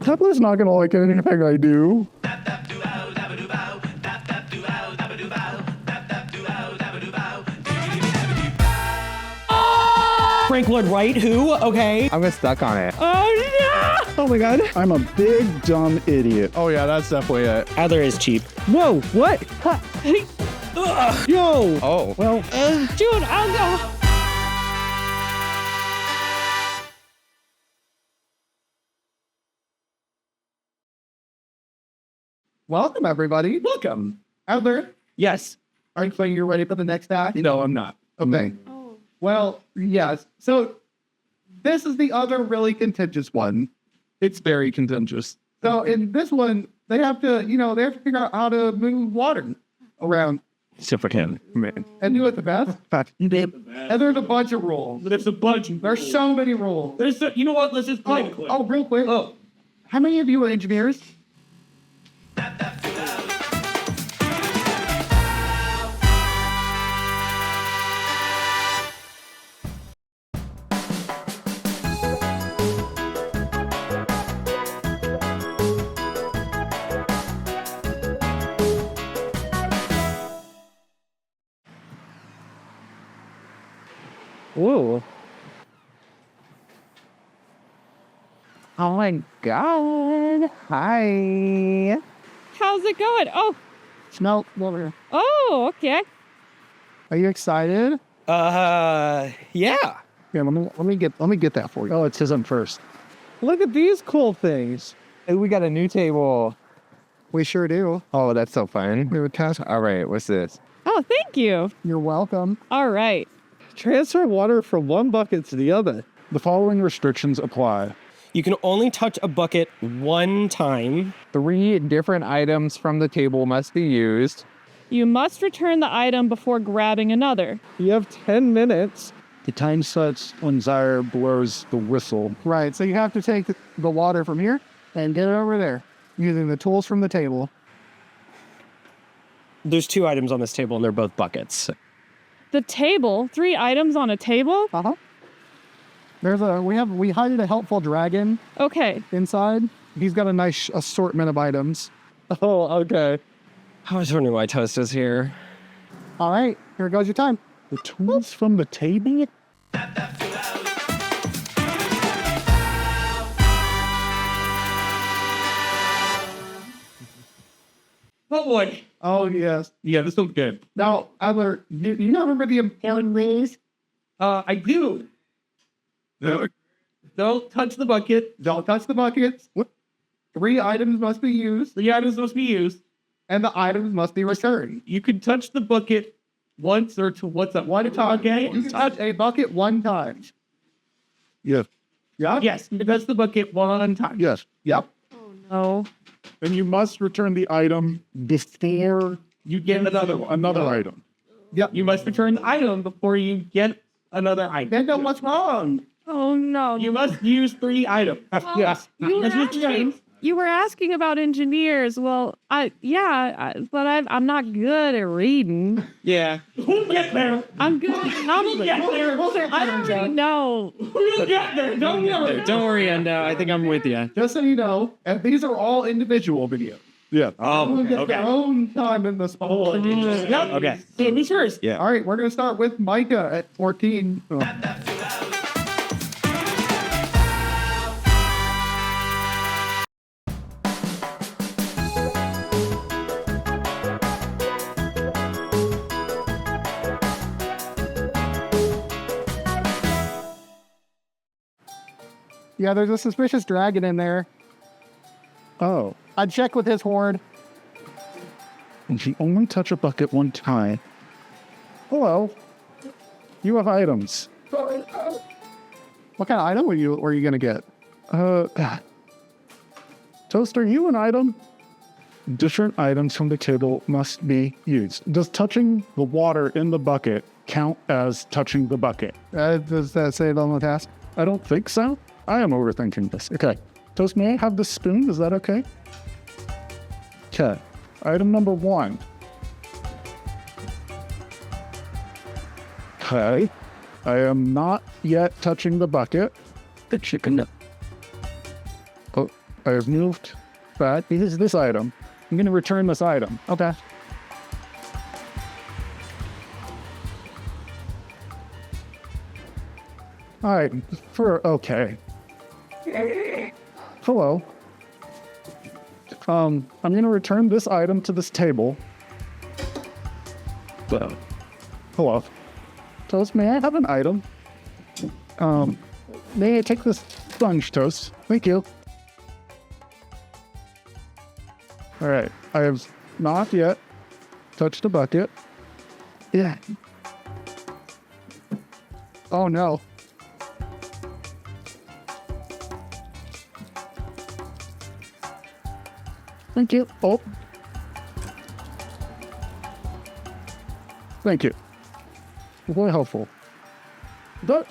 Heather's not gonna like anything I do. Frank Lloyd Wright, who? Okay. I'm stuck on it. Oh, no! Oh my god. I'm a big dumb idiot. Oh yeah, that's definitely it. Adler is cheap. Whoa, what? Yo! Oh. Well, Dude, I'll go. welcome everybody. Welcome. Adler, Yes. are you saying you're ready for the next act? No, I'm not. Okay. Well, yes. So this is the other really contentious one. It's very contentious. So in this one, they have to figure out how to move water around Except for him. Man. and do it the best. And there's a bunch of rules. There's a bunch. There's so many rules. You know what? Let's just play the clip. Oh, real quick. Oh. How many of you are engineers? Ooh. Oh my god. Hi. How's it going? Oh, Smell water. oh, okay. Are you excited? Yeah. Yeah, let me get that for you. Oh, it says I'm first. Look at these cool things. Hey, we got a new table. We sure do. Oh, that's so fun. We have a task. All right, what's this? Oh, thank you. You're welcome. All right. Transfer water from one bucket to the other. The following restrictions apply. You can only touch a bucket one time. 3 different items from the table must be used. You must return the item before grabbing another. You have 10 minutes. The time starts when Zaire blows the whistle. Right, so you have to take the water from here and get it over there using the tools from the table. There's 2 items on this table, and they're both buckets. The table? 3 items on a table? Uh-huh. We hired a helpful dragon Okay. inside. He's got a nice assortment of items. Oh, okay. I was wondering why Toast was here. All right, here goes your time. The tools from the table? Oh boy. Oh, yes. Yeah, this looks good. Now, Adler, do you not remember the important rules? I do. Don't touch the bucket. Don't touch the buckets. 3 items must be used, 3 items must be used. and the items must be returned. You can touch the bucket once or what's that? One time. Okay. You can touch a bucket one time. Yes. Yeah? Yes, you can touch the bucket one time. Yes. Yep. Oh. Then you must return the item Before You get another one. another item. Yep. You must return the item before you get another item. Then know what's wrong. Oh, no. You must use 3 items. Yes. You were asking about engineers. Well, but I'm not good at reading. Yeah. We'll get there. I'm good at numbers. Get there. We'll get I don't really know. We'll get there. Don't worry. Don't worry, Endo. I think I'm with you. Just so you know, and these are all individual videos. Yeah. We'll get their own time in this whole. Yep. Okay. Hey, be serious. Yeah. All right, we're going to start with Micah at 14. Yeah, there's a suspicious dragon in there. Oh. I'd check with his horde. And you only touch a bucket one time. Hello. You have items. What kind of item were you going to get? Toaster, you an item? Different items from the table must be used. Does touching the water in the bucket count as touching the bucket? Does that say it on the task? I don't think so. I am overthinking this. Okay. Toast, may I have the spoon? Is that okay? Okay. Item number 1. Okay. I am not yet touching the bucket. The chicken. I have moved that. This is this item. I'm going to return this item. Okay. All right. Okay. Hello. I'm going to return this item to this table. Hello. Toast, may I have an item? May I take this sponge, Toast? Thank you. All right. I have not yet touched the bucket. Yeah. Oh, no. Thank you. Oh. Thank you. Very helpful. But...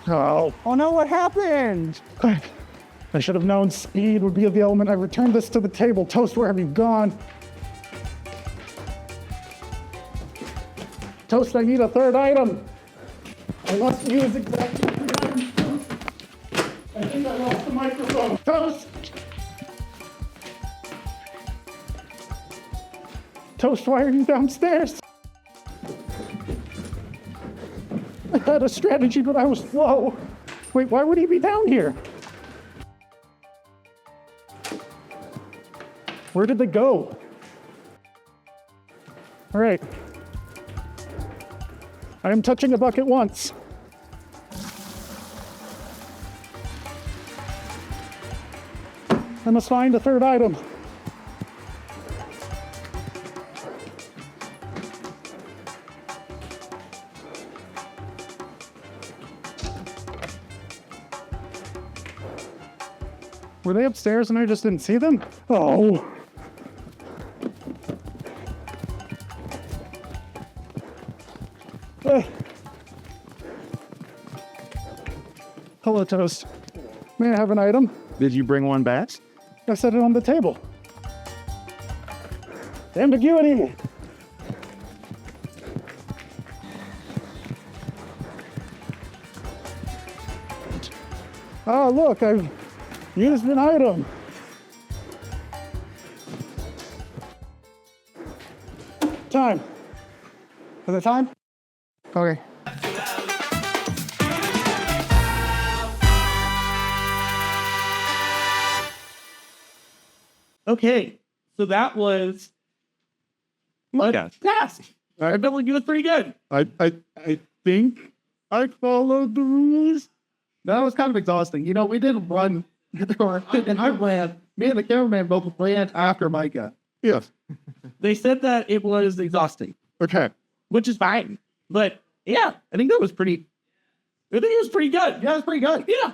Oh no, what happened? I should have known speed would be of the element. I returned this to the table. Toast, where have you gone? Toast, I need a third item. I must use exactly 3 items. I think I lost the microphone. Toast! Toast, why are you downstairs? I had a strategy, but I was slow. Wait, why would he be down here? Where did they go? All right. I am touching a bucket once. I must find a third item. Were they upstairs and I just didn't see them? Oh. Hello, Toast. May I have an item? Did you bring one back? I set it on the table. Ambiguity! Oh, look, I've used an item. Time. Is it time? Okay. Okay, so that was Yeah. task. I felt like you was pretty good. I think I followed the rules. That was kind of exhausting. You know, we didn't run and I ran. Me and the cameraman both ran after Micah. Yes. They said that it was exhausting, Okay. which is fine. But yeah, I think it was pretty good. Yeah, it's pretty good. Yeah.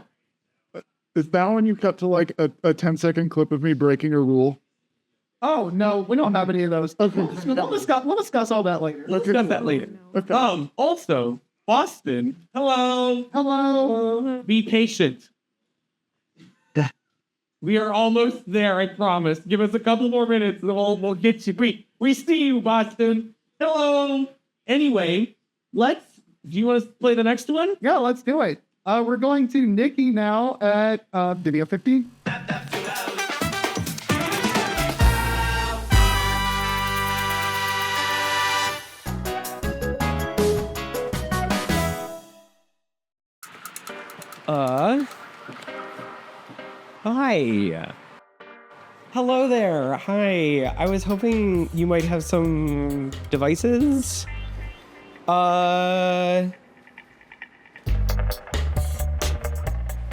Is that when you cut to like a 10-second clip of me breaking a rule? Oh no, we don't have any of those. Okay. We'll discuss all that later. Let's discuss that later. Okay. Also, Boston, hello. Hello. Be patient. We are almost there, I promise. Give us a couple more minutes and we'll get you. We see you, Boston. Hello. Anyway, do you want to play the next one? Yeah, let's do it. We're going to Nikki now at video 15. Hi. Hello there. Hi. I was hoping you might have some devices. I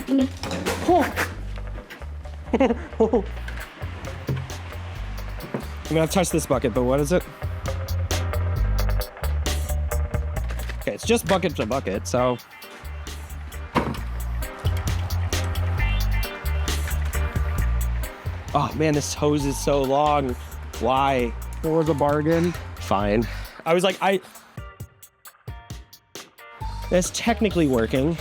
mean, I've touched this bucket, but what is it? Okay, it's just bucket to bucket, so... Oh man, this hose is so long. Why? It was a bargain. Fine. I was like, That's technically working.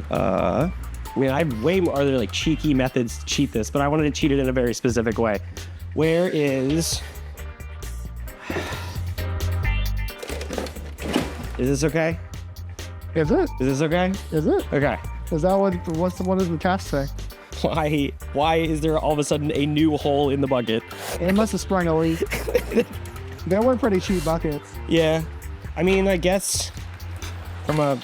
I mean, I have way more other like cheeky methods to cheat this, but I wanted to cheat it in a very specific way. Where is... Is this okay? Is it? Is this okay? Is it? Okay. Is that what does the task say? Why is there all of a sudden a new hole in the bucket? It must have sprung a leak. They were pretty cheap buckets. Yeah. I mean, I guess from a...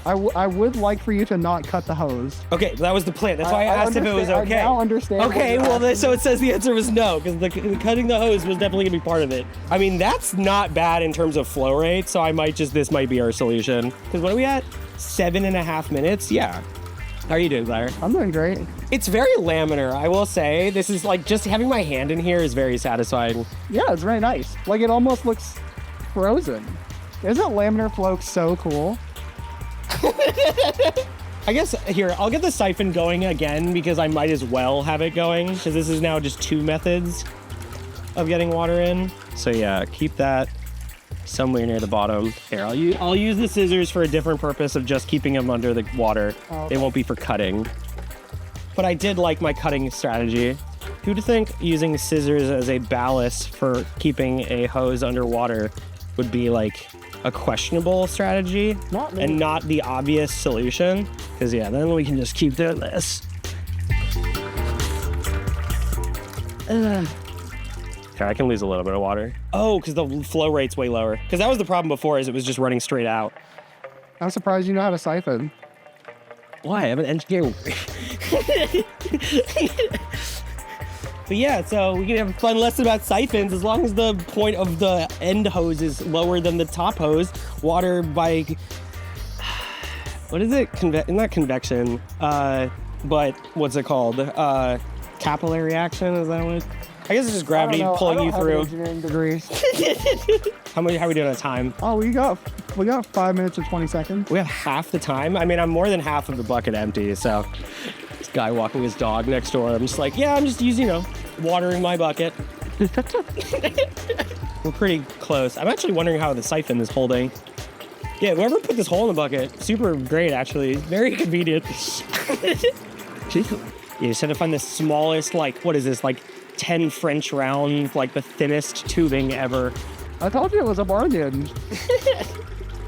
I would like for you to not cut the hose. Okay, that was the plan. That's why I asked if it was okay. I now understand. Okay, well, so it says the answer was no, because the cutting the hose was definitely going to be part of it. I mean, that's not bad in terms of flow rate, so this might be our solution. Because what are we at? 7.5 minutes? Yeah. How are you doing, Blair? I'm doing great. It's very laminar, I will say. This is like, just having my hand in here is very satisfying. Yeah, it's very nice. Like, it almost looks frozen. Isn't laminar flow so cool? I guess, here, I'll get the siphon going again because I might as well have it going because this is now just 2 methods of getting water in. So yeah, keep that somewhere near the bottom. Here, I'll use the scissors for a different purpose of just keeping them under the water. Oh, okay. They won't be for cutting. But I did like my cutting strategy. Who'd think using scissors as a ballast for keeping a hose underwater would be like a questionable strategy Not me. and not the obvious solution? Because yeah, then we can just keep doing this. Okay, I can lose a little bit of water. Oh, because the flow rate's way lower. Because that was the problem before, is it was just running straight out. I'm surprised you know how to siphon. Why? I'm an engineer. But yeah, so we can have a fun lesson about siphons as long as the point of the end hose is lower than the top hose. Water by, what is it? Not convection, but what's it called? Capillary action, is that what? I guess it's just gravity pulling you through. Engineering degrees. How are we doing on time? Oh, we got 5 minutes and 20 seconds. We have half the time. I mean, I'm more than half of the bucket empty, so this guy walking his dog next door, I'm just like, yeah, I'm just using, watering my bucket. We're pretty close. I'm actually wondering how the siphon is holding. Yeah, whoever put this hole in the bucket, super great, actually. Very convenient. You just had to find the smallest, what is this, 10 French rounds, the thinnest tubing ever. I told you it was a bargain.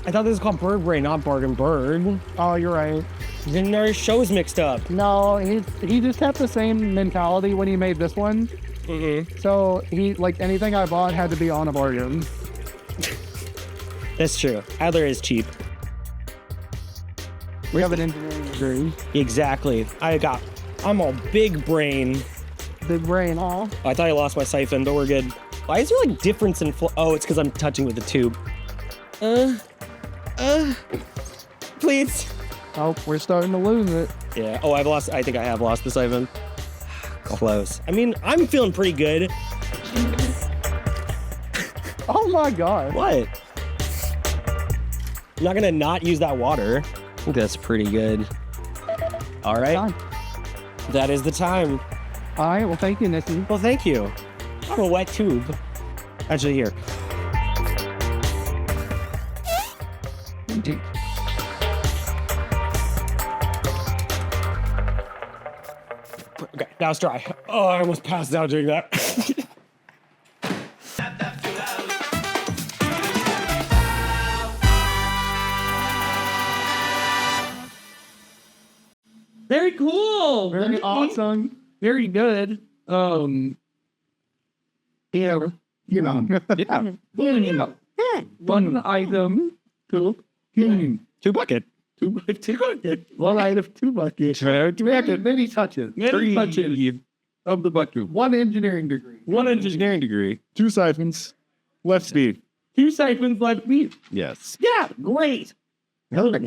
I thought this was called Bird Brain, not Bargain Bird. Oh, you're right. Then our show's mixed up. No, he just had the same mentality when he made this one. Mm-hmm. So he, anything I bought had to be on a bargain. That's true. Adler is cheap. We have an engineering degree. Exactly. I'm all big brain. Big brain, huh? I thought I lost my siphon, but we're good. Why is there difference in flow? Oh, it's because I'm touching with the tube. Please. Oh, we're starting to lose it. Yeah. Oh, I think I have lost the siphon. Close. I mean, I'm feeling pretty good. Oh my God. What? I'm not gonna not use that water. I think that's pretty good. All right. Done. That is the time. All right, well, thank you, Nikki. Well, thank you. I'm a wet tube. Actually, here. Okay, now it's dry. Oh, I almost passed out doing that. Very cool. Very awesome. Very good. Yeah, Yeah. One item. Two. Two bucket. One item, 2 buckets. Many touches. Many touches of the bucket. 1 engineering degree. 1 engineering degree. 2 siphons. Left speed. 2 siphons left meat. Yes. Yeah, great. You want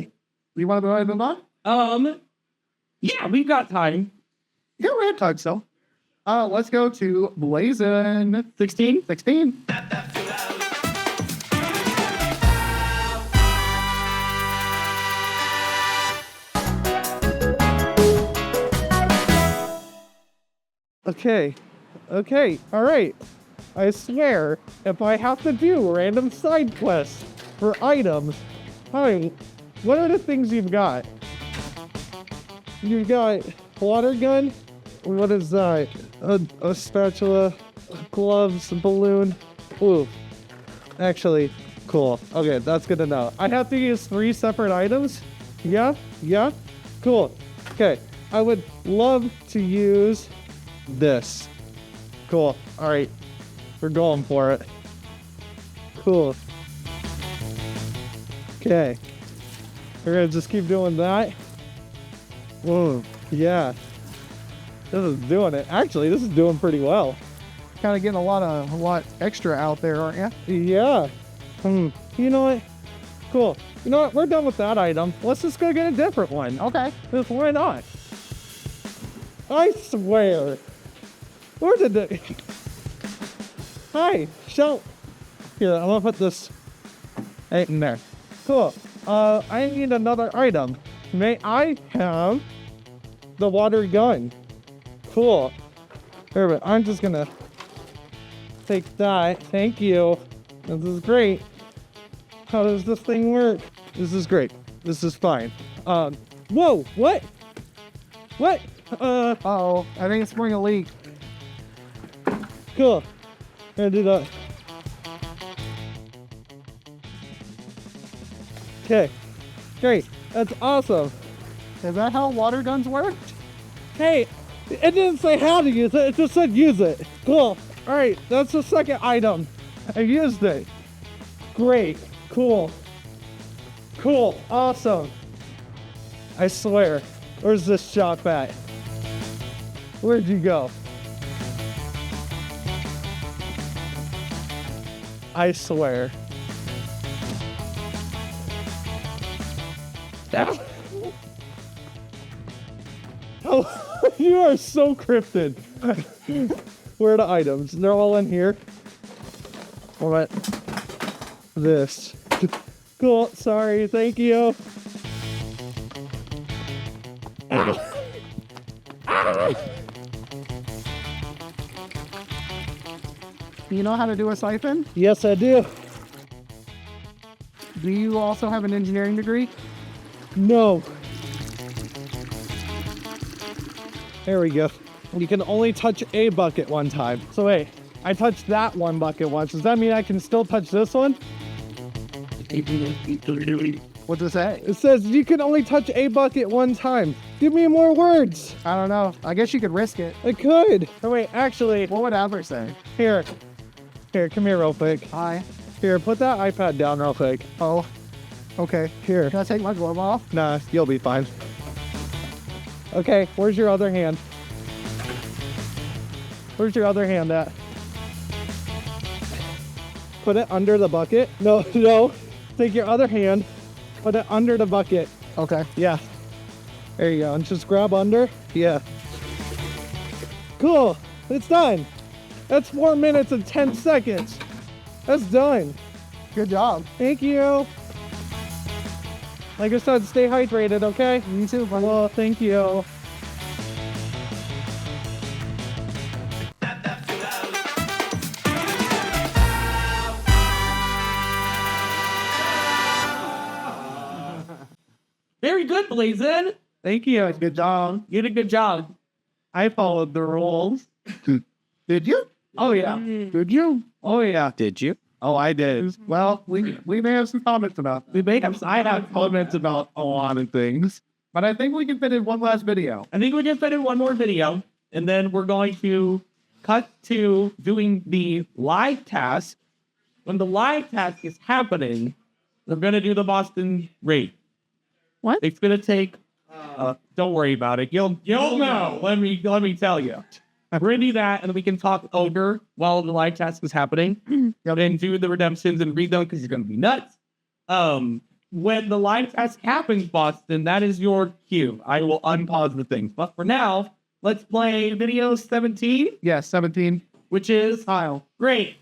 to go ahead and on? Yeah, we've got time. Yeah, we have time, so. Let's go to Blazin. 16? 16. Okay, all right. I swear, if I have to do random side quests for items, hi, what are the things you've got? You've got water gun. What is that? A spatula, gloves, a balloon. Ooh, actually, Cool. Okay, that's good to know. I have to use 3 separate items? Yeah? Yeah? Cool. Okay. I would love to use this. Cool. All right. We're going for it. Cool. Okay. We're gonna just keep doing that. Whoa. Yeah. This is doing it. Actually, this is doing pretty well. Kind of getting a lot extra out there, aren't you? Yeah. You know what? Cool. You know what? We're done with that item. Let's just go get a different one. Okay. Just why not? I swear. Where did the... Hi, Shell. Here, I'm gonna put this right in there. Cool. I need another item. May I have the water gun? Cool. Perfect. I'm just gonna take that. Thank you. This is great. How does this thing work? This is great. This is fine. Whoa, what? What? Uh-oh, I think it's sprung a leak. Cool. Gonna do that. Okay. Great. That's awesome. Is that how water guns work? Hey, it didn't say how to use it. It just said use it. Cool. All right. That's the second item. I used it. Great. Cool. Cool. Awesome. I swear. Where's this shop at? Where'd you go? I swear. Oh, you are so cryptid. Where are the items? They're all in here. What? This. Cool. Sorry. Thank you. Do you know how to do a siphon? Yes, I do. Do you also have an engineering degree? No. There we go. You can only touch a bucket one time. So wait, I touched that one bucket once. Does that mean I can still touch this one? What's it say? It says you can only touch a bucket one time. Give me more words. I don't know. I guess you could risk it. I could. Oh wait, actually, What would Albert say? here. Here, come here real quick. Hi. Here, put that iPad down real quick. Oh, okay. Here. Can I take my glove off? Nah, you'll be fine. Okay, where's your other hand? Where's your other hand at? Put it under the bucket. No, no. Take your other hand, put it under the bucket. Okay. Yeah. There you go. And just grab under. Yeah. Cool. It's done. That's 4 minutes and 10 seconds. That's done. Good job. Thank you. Like I said, stay hydrated, okay? You too, buddy. Well, thank you. Very good, Blazin. Thank you. Good job. You did a good job. I followed the rules. Did you? Oh, yeah. Did you? Oh, yeah. Did you? Oh, I did. Well, we may have some comments about We may have, I have comments about a lot of things. but I think we can fit in one last video. I think we just fit in one more video, and then we're going to cut to doing the live task. When the live task is happening, we're going to do the Boston raid. What? It's going to take. Don't worry about it. You'll know. Let me tell you. We're going to do that, and then we can talk over while the live task is happening, and do the redemptions and read them because you're going to be nuts. When the live task happens, Boston, that is your cue. I will unpause the things. But for now, let's play video 17, Yes, 17. which is Kyle. great.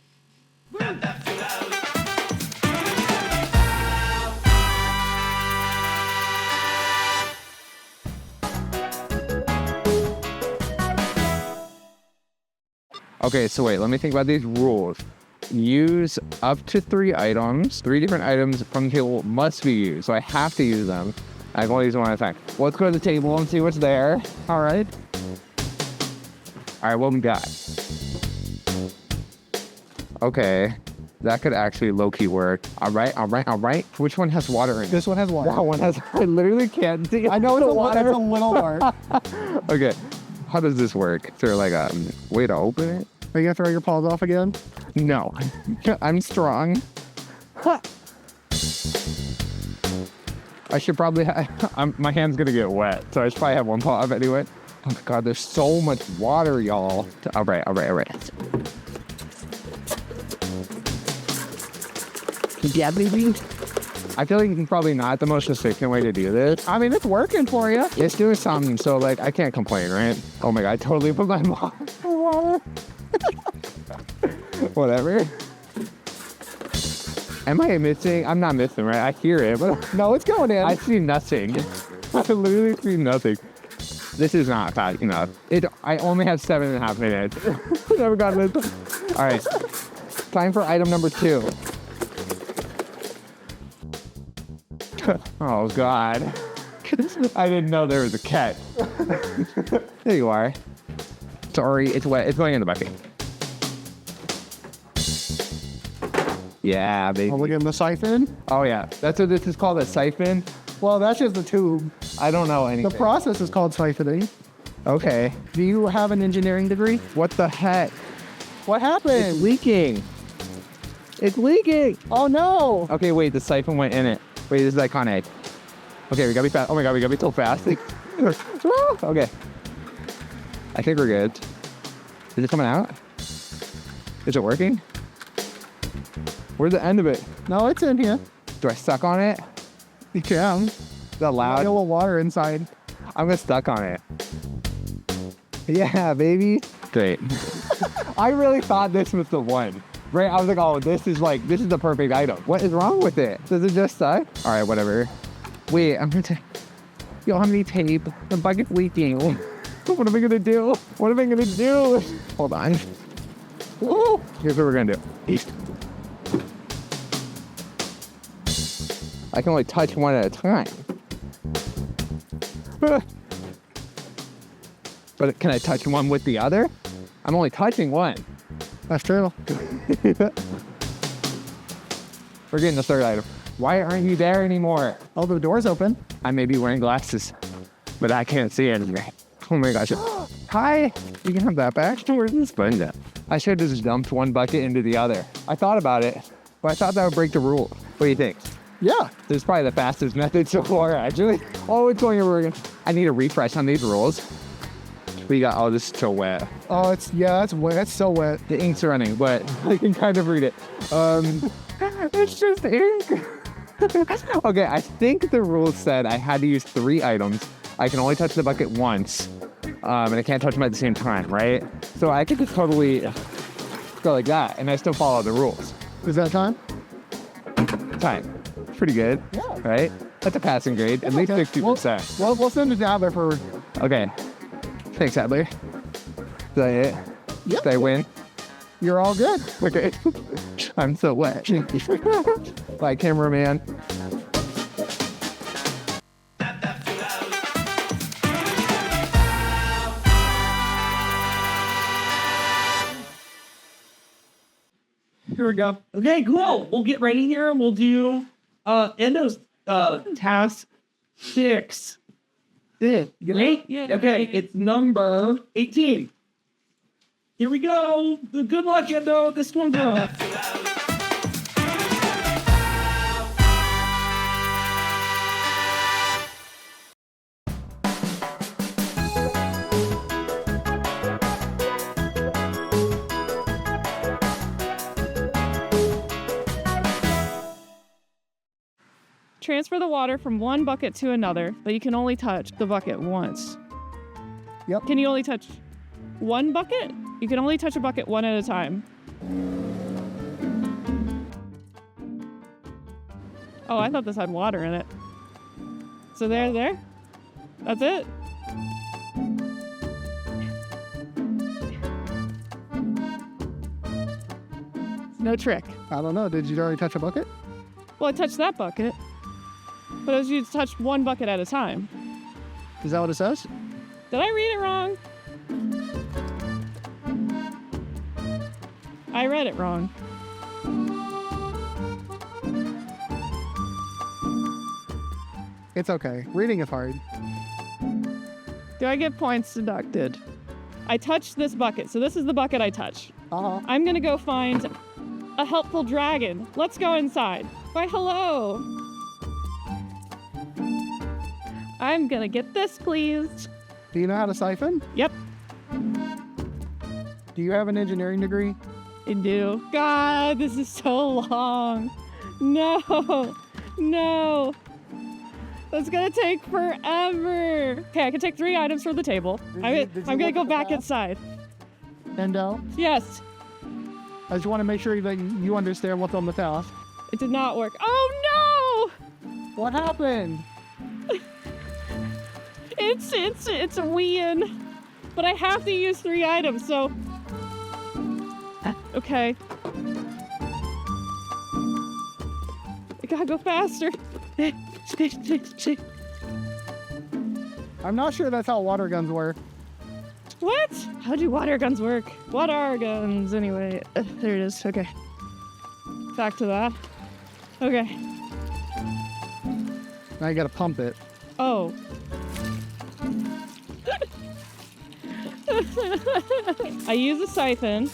Okay, so wait, let me think about these rules. Use up to 3 items. 3 different items from the table must be used, so I have to use them. I can only use them one at a time. Let's go to the table and see what's there. All right. All right, what we got? Okay. That could actually low-key work. All right. Which one has water in it? This one has water. That one has, I literally can't see. I know it's the a, water. it's a little dark. Okay, how does this work? Is there like a way to open it? Are you gonna throw your paws off again? No, I'm strong. I should probably my hand's gonna get wet, so I should probably have one paw off anyway. Oh my God, there's so much water, y'all. All right. Yeah, baby. I feel like it's probably not the most efficient way to do this. I mean, it's working for you. It's doing something, so like I can't complain, right? Oh my God, I totally put my paw in water. Whatever. Am I missing? I'm not missing, right? I hear it, but No, it's going in. I see nothing. I literally see nothing. This is not fast enough. I only have 7.5 minutes. Never got this. All right. Time for item number 2. Oh God. I didn't know there was a cat. There you are. Sorry, it's wet. It's going in the bucket. Yeah, baby. Oh, look at the siphon. Oh yeah, that's what this is called, a siphon. Well, that's just the tube. I don't know anything. The process is called siphoning. Okay. Do you have an engineering degree? What the heck? What happened? It's leaking. It's leaking. Oh no! Okay, wait, the siphon went in it. Wait, this is iconic. Okay, we gotta be fast. Oh my God, we gotta be so fast. Okay. I think we're good. Is it coming out? Is it working? Where's the end of it? No, it's in here. Do I suck on it? You can. Is that loud? Got a little water inside. I'm gonna stuck on it. Yeah, baby. Great. I really thought this was the one. Right? I was like, oh, this is the perfect item. What is wrong with it? Does it just suck? All right, whatever. Wait, I'm gonna yo, how many tape? The bucket's leaking. What am I gonna do? What am I gonna do? Hold on. Woo! Here's what we're gonna do. I can only touch one at a time. But can I touch one with the other? I'm only touching one. That's true. We're getting the third item. Why aren't you there anymore? Oh, the door's open. I may be wearing glasses, but I can't see anything. Oh my gosh. Hi, you can have that back. Where's the sponge at? I should have just dumped one bucket into the other. I thought about it, but I thought that would break the rule. What do you think? Yeah. This is probably the fastest method so far, actually. Oh, it's going over again. I need a refresh on these rules. We got, oh, this is so wet. Oh, it's wet. It's so wet. The ink's running, but I can kind of read it. It's just ink. Okay, I think the rules said I had to use 3 items. I can only touch the bucket once, and I can't touch them at the same time, right? So I could just totally go like that, and I still follow the rules. Is that time? Time. Pretty good, Yeah. right? That's a passing grade, at least Okay. 60%. Well, we'll send it down there for. Okay. Thanks, Adler. Is that it? Yep. Did I win? You're all good. Okay. I'm so wet. Bye, cameraman. Here we go. Okay, cool. We'll get right in here and we'll do Endo's task 6. Right? Yeah. Okay, it's number 18. Here we go. Good luck, Endo. This one's Transfer the water from one bucket to another, but you can only touch the bucket once. Yep. Can you only touch one bucket? You can only touch a bucket one at a time. Oh, I thought this had water in it. So there. That's it? No trick. I don't know. Did you already touch a bucket? Well, I touched that bucket, but as you touched one bucket at a time. Is that what it says? Did I read it wrong? I read it wrong. It's okay. Reading is hard. Do I get points deducted? I touched this bucket, so this is the bucket I touched. Uh-huh. I'm gonna go find a helpful dragon. Let's go inside. Why, hello. I'm gonna get this, please. Do you know how to siphon? Yep, Do you have an engineering degree? I do. God, this is so long. No, no. That's gonna take forever. Okay, I can take 3 items from the table. I'm gonna go back inside. Endo, Yes, I just want to make sure that you understand what's on the task. it did not work. Oh What happened? no! It's a win. But I have to use 3 items, so. Okay. I gotta go faster. I'm not sure that's how water guns work. What? How do water guns work? What are guns anyway? There it is. Okay. Back to that. Okay. Now you gotta pump it. Oh. I use a siphon.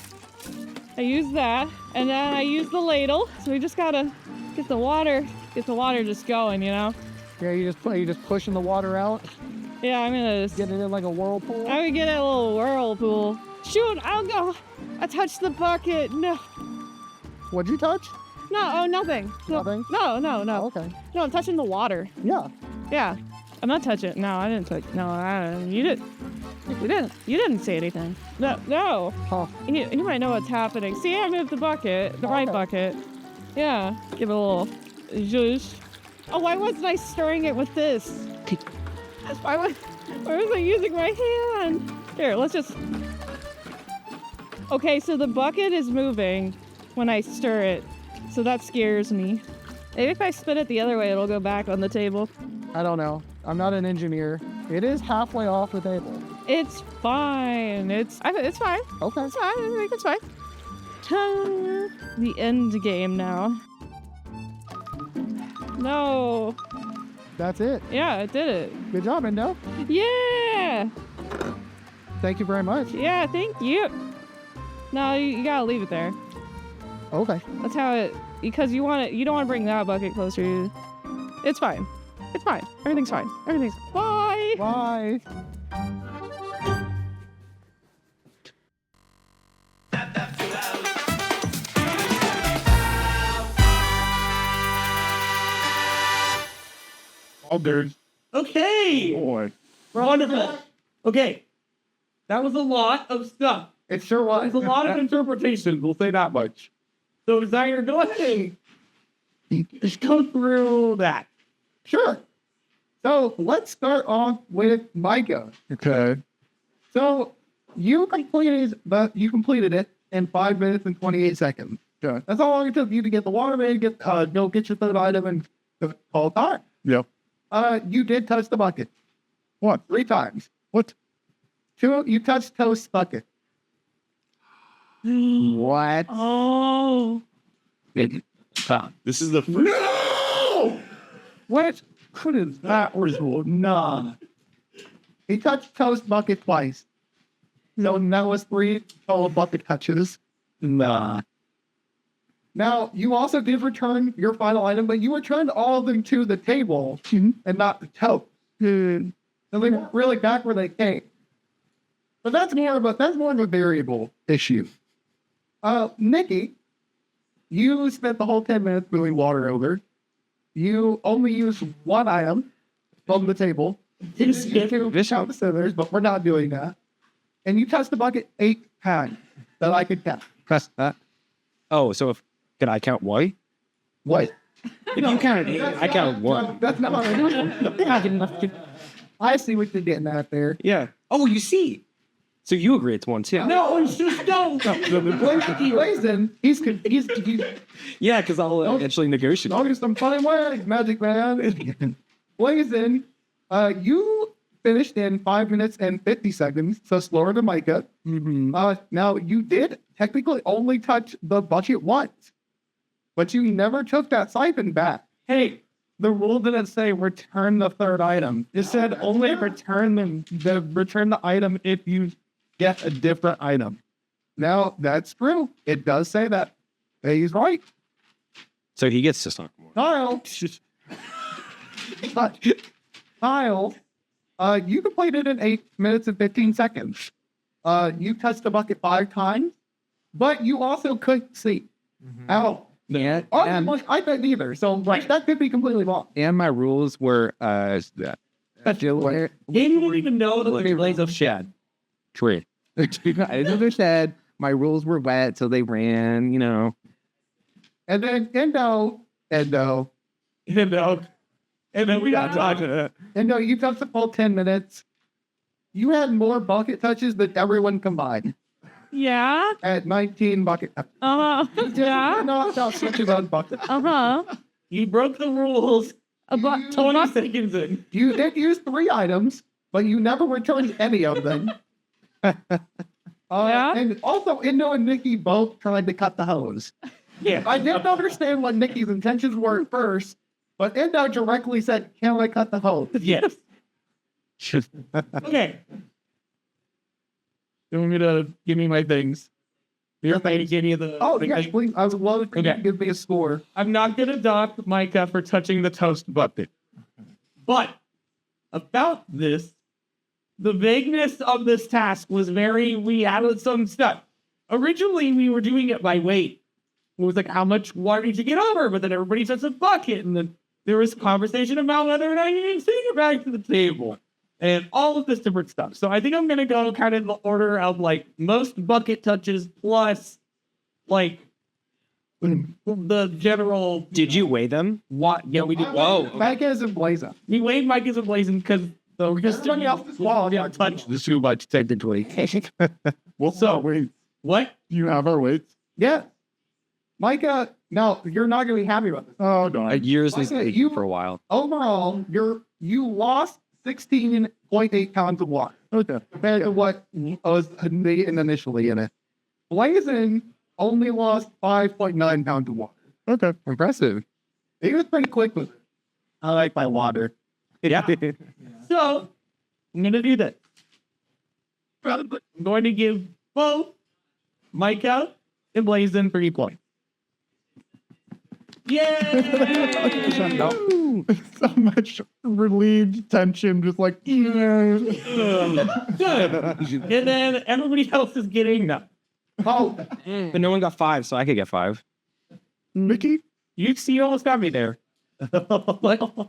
I use that, and then I use the ladle. So we just gotta get the water just going, you know? Yeah, you just pushing the water out, Yeah, I'm gonna just, getting it in like a whirlpool. I'm gonna get a little whirlpool. Shoot, I'll go. I touched the bucket. No, What'd you touch? no, oh, nothing. No, Nothing? No. Oh, okay. No, I'm touching the water. Yeah. Yeah, I'm not touching. No, I didn't touch. No, you didn't. You didn't say anything. No. Huh. You might know what's happening. See, I moved the bucket, the right Okay. bucket. Yeah, give it a little zhuzh. Oh, why wasn't I stirring it with this? Why was I using my hand? Here, let's just. Okay, so the bucket is moving when I stir it, so that scares me. Maybe if I spin it the other way, it'll go back on the table. I don't know. I'm not an engineer. It is halfway off the table. It's fine. It's fine. Okay. It's fine. I think it's fine. Ta- The end game now. No. That's it. Yeah, I did it. Good job, Endo. Yeah. Thank you very much. Yeah, thank you. No, you gotta leave it there. Okay. That's how it. Because you don't want to bring that bucket closer. It's fine. It's fine. Everything's fine. Everything's. Bye. Bye. All good. Okay. Boy. Wonderful. Okay. That was a lot of stuff. It sure was. There's a lot of interpretations, we'll say that much. So, designer, go ahead. Just go through that. Sure. So let's start off with Micah. Okay. So you completed it in 5 minutes and 28 seconds. Okay. That's how long it took you to get the water main, get your third item, and call time. Yep. You did touch the bucket What? 3 times. What? 2, you touched Toast's bucket. What? Oh. This is the first. No! What? Couldn't that result? Nah. He touched Toast's bucket twice. So that was 3 total bucket touches. Nah. Now, you also did return your final item, but you returned all of them to the table and not the toast. So they weren't really back where they came. But that's more of a variable issue. Nikki, you spent the whole 10 minutes moving water over. You only used 1 item from the table. You can fish out the scissors, but we're not doing that. And you touched the bucket 8 times that I could count. Press that. Oh, so if can I count one? What? If you count 8, I count 1. That's not what I see what you're getting at there. Yeah. Oh, you see. So you agree it's 1 too? No, it's just no. Blazin, he's Yeah, because I'll eventually negotiate. August, I'm fine ways, Magic Man. Blazin, you finished in 5 minutes and 50 seconds, so slower than Micah. Now, you did technically only touch the bucket once, but you never took that siphon back. Hey, the rule didn't say return the third item. It said only return the item if you get a different item. Now that's true. It does say that. He's right. So he gets to talk more. Kyle. Kyle, you completed it in 8 minutes and 15 seconds. You touched the bucket 5 times, but you also couldn't see. Ow. Yeah, I bet neither. So like that could be completely wrong. and my rules were He didn't even know the lays of shed. tree. I didn't understand. My rules were wet, so they ran. And then Endo, And then we got talking. you touched the full 10 minutes. You had more bucket touches than everyone combined Yeah. at 19 bucket touches. Yeah. No, no, switch about bucket. He broke the rules. But 20 seconds in. You did use 3 items, but you never returned any of them. Yeah? And also, Endo and Nikki both tried to cut the hose. Yeah. I didn't understand what Nikki's intentions were at first, but Endo directly said, "Can I cut the hose?" Yes. Okay. You want me to give me my things? You're going to give me the. Oh, yes, please. I would love for you to Okay. give me a score. I'm not going to dock Micah for touching the toast bucket. But about this, the vagueness of this task was we added some stuff. Originally, we were doing it by weight. It was like, how much water did you get over? But then everybody says a bucket. And then there was conversation about whether or not you need to take it back to the table. And all of this different stuff. So I think I'm going to go kind of in the order of like most bucket touches plus like the general. Did you weigh them? What? Yeah, we did. Whoa. Micah is in Blazer. We weighed Micah's and Blazing because the running off the wall. Yeah, touch. This too much technically. Well, So- wait, What? do you have our weights? Yeah. Micah, no, you're not going to be happy about this. Oh, darn. Yours was Okay, big you- for a while. Overall, you lost 16.8 pounds of water. Okay. Compared to what was initially in it. Blazing only lost 5.9 pounds of water. Okay. Impressive. He was pretty quick with it. I like my water. Yeah. So I'm going to do that. I'm going to give both Micah and Blazing 3 points. Yay! So much relieved tension, just like. Good. And then everybody else is getting nothing. Oh, But no one got 5, so I could get 5. Mickey? You almost got me there. oh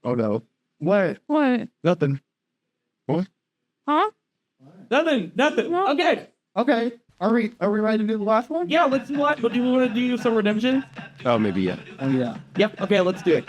no. What? what? Nothing. Huh? Nothing. No. Okay. Okay. Are we ready to do the last one? Yeah, let's do what? Do you want to do some redemption? Oh, maybe, yeah. Oh yeah. Yep. Okay, let's do it.